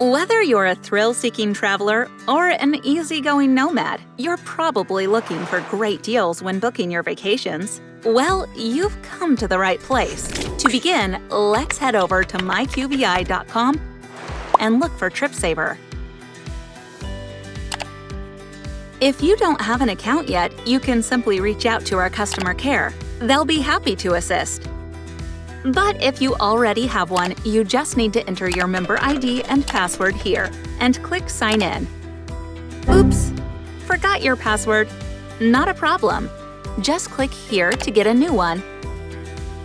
Whether you're a thrill-seeking traveler or an easygoing nomad, you're probably looking for great deals when booking your vacations. Well, you've come to the right place. To begin, let's head over to myqvi.com and look for Tripsavr. If you don't have an account yet, you can simply reach out to our customer care. They'll be happy to assist. But if you already have one, you just need to enter your member ID and password here and click Sign In. Oops! Forgot your password? Not a problem. Just click here to get a new one.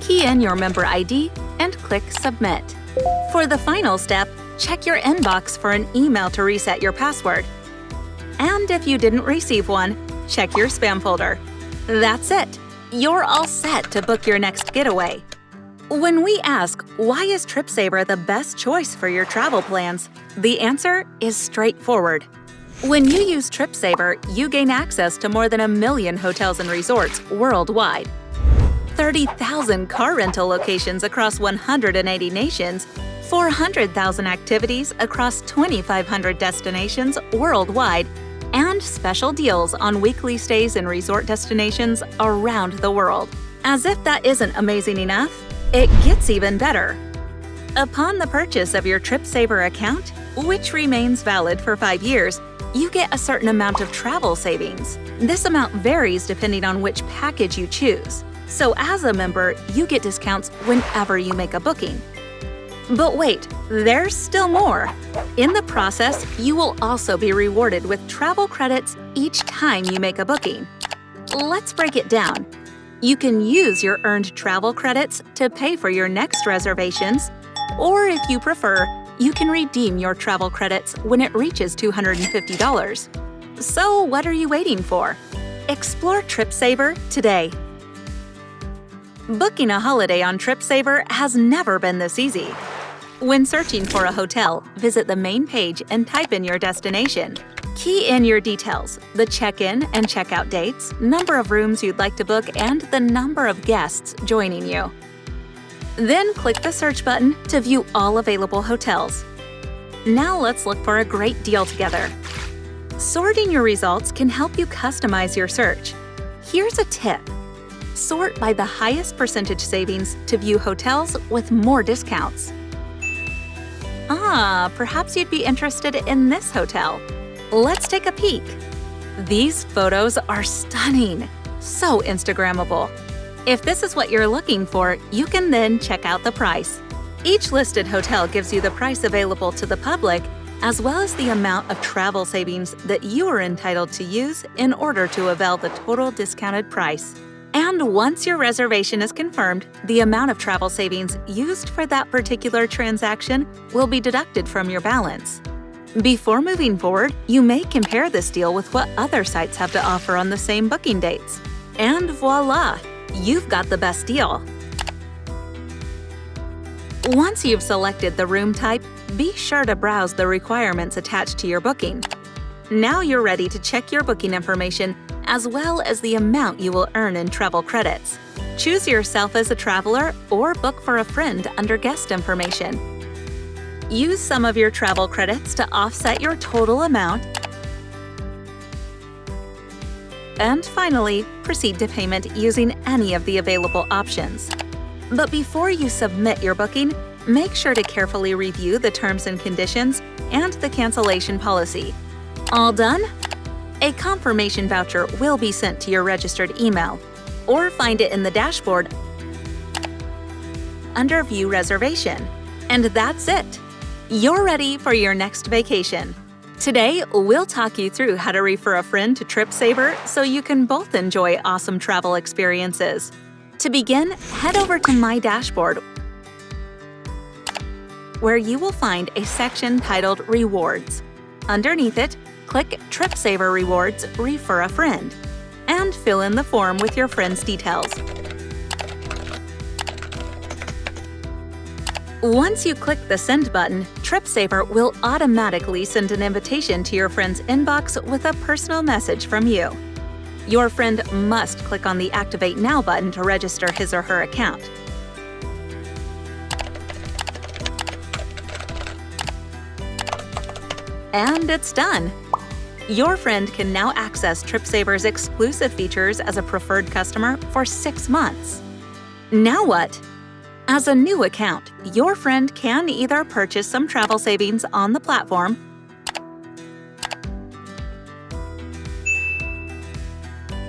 Key in your member ID and click Submit. For the final step, check your inbox for an email to reset your password. And if you didn't receive one, check your spam folder. That's it! You're all set to book your next getaway. When we ask, why is Tripsavr the best choice for your travel plans? The answer is straightforward. When you use Tripsavr, you gain access to more than 1 million hotels and resorts worldwide, 30,000 car rental locations across 180 nations, 400,000 activities across 2,500 destinations worldwide, and special deals on weekly stays in resort destinations around the world. As if that isn't amazing enough, it gets even better. Upon the purchase of your Tripsavr account, which remains valid for 5 years, you get a certain amount of travel savings. This amount varies depending on which package you choose. So as a member, you get discounts whenever you make a booking. But wait, there's still more. In the process, you will also be rewarded with travel credits each time you make a booking. Let's break it down. You can use your earned travel credits to pay for your next reservations, or if you prefer, you can redeem your travel credits when it reaches $250. So what are you waiting for? Explore Tripsavr today. Booking a holiday on Tripsavr has never been this easy. When searching for a hotel, visit the main page and type in your destination. Key in your details, the check-in and check-out dates, number of rooms you'd like to book, and the number of guests joining you. Then click the search button to view all available hotels. Now let's look for a great deal together. Sorting your results can help you customize your search. Here's a tip. Sort by the highest percentage savings to view hotels with more discounts. Perhaps you'd be interested in this hotel. Let's take a peek. These photos are stunning, so Instagrammable. If this is what you're looking for, you can then check out the price. Each listed hotel gives you the price available to the public, as well as the amount of travel savings that you are entitled to use in order to avail the total discounted price. And once your reservation is confirmed, the amount of travel savings used for that particular transaction will be deducted from your balance. Before moving forward, you may compare this deal with what other sites have to offer on the same booking dates. And voila! You've got the best deal. Once you've selected the room type, be sure to browse the requirements attached to your booking. Now you're ready to check your booking information as well as the amount you will earn in travel credits. Choose yourself as a traveler or book for a friend under guest information. Use some of your travel credits to offset your total amount. And finally, proceed to payment using any of the available options. But before you submit your booking, make sure to carefully review the terms and conditions and the cancellation policy. All done? A confirmation voucher will be sent to your registered email, or find it in the dashboard under View Reservation. And that's it! You're ready for your next vacation. Today, we'll talk you through how to refer a friend to Tripsavr so you can both enjoy awesome travel experiences. To begin, head over to My Dashboard, where you will find a section titled Rewards. Underneath it, click Tripsavr Rewards Refer a Friend, and fill in the form with your friend's details. Once you click the Send button, Tripsavr will automatically send an invitation to your friend's inbox with a personal message from you. Your friend must click on the Activate Now button to register his or her account. And it's done! Your friend can now access Tripsavr's exclusive features as a preferred customer for 6 months. Now what? As a new account, your friend can either purchase some travel savings on the platform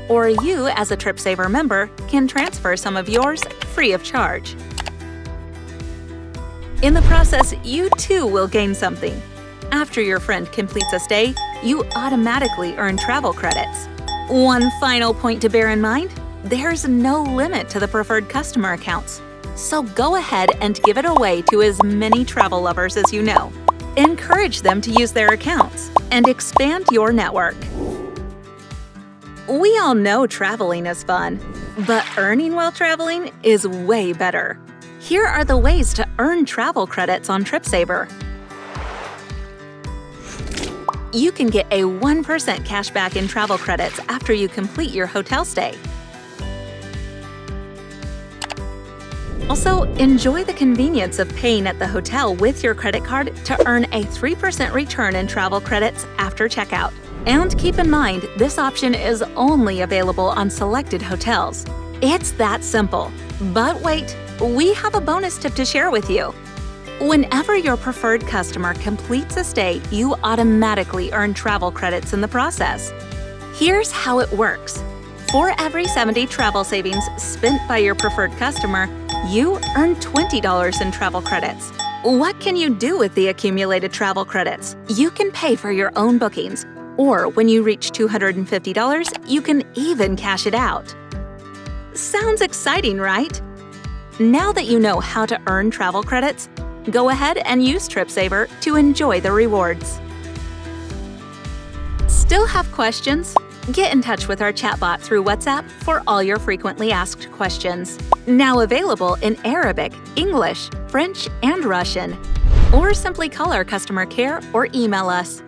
or you, as a Tripsavr member, can transfer some of yours free of charge. In the process, you too will gain something. After your friend completes a stay, you automatically earn travel credits. One final point to bear in mind: there's no limit to the preferred customer accounts. So go ahead and give it away to as many travel lovers as you know. Encourage them to use their accounts and expand your network. We all know traveling is fun, but earning while traveling is way better. Here are the ways to earn travel credits on Tripsavr. You can get a 1% cashback in travel credits after you complete your hotel stay. Also, enjoy the convenience of paying at the hotel with your credit card to earn a 3% return in travel credits after checkout. And keep in mind, this option is only available on selected hotels. It's that simple. But wait, we have a bonus tip to share with you. Whenever your preferred customer completes a stay, you automatically earn travel credits in the process. Here's how it works. For every 70 travel savings spent by your preferred customer, you earn $20 in travel credits. What can you do with the accumulated travel credits? You can pay for your own bookings, or when you reach $250, you can even cash it out. Sounds exciting, right? Now that you know how to earn travel credits, go ahead and use Tripsavr to enjoy the rewards. Still have questions? Get in touch with our chatbot through WhatsApp for all your frequently asked questions. Now available in Arabic, English, French, and Russian. Or simply call our customer care or email us.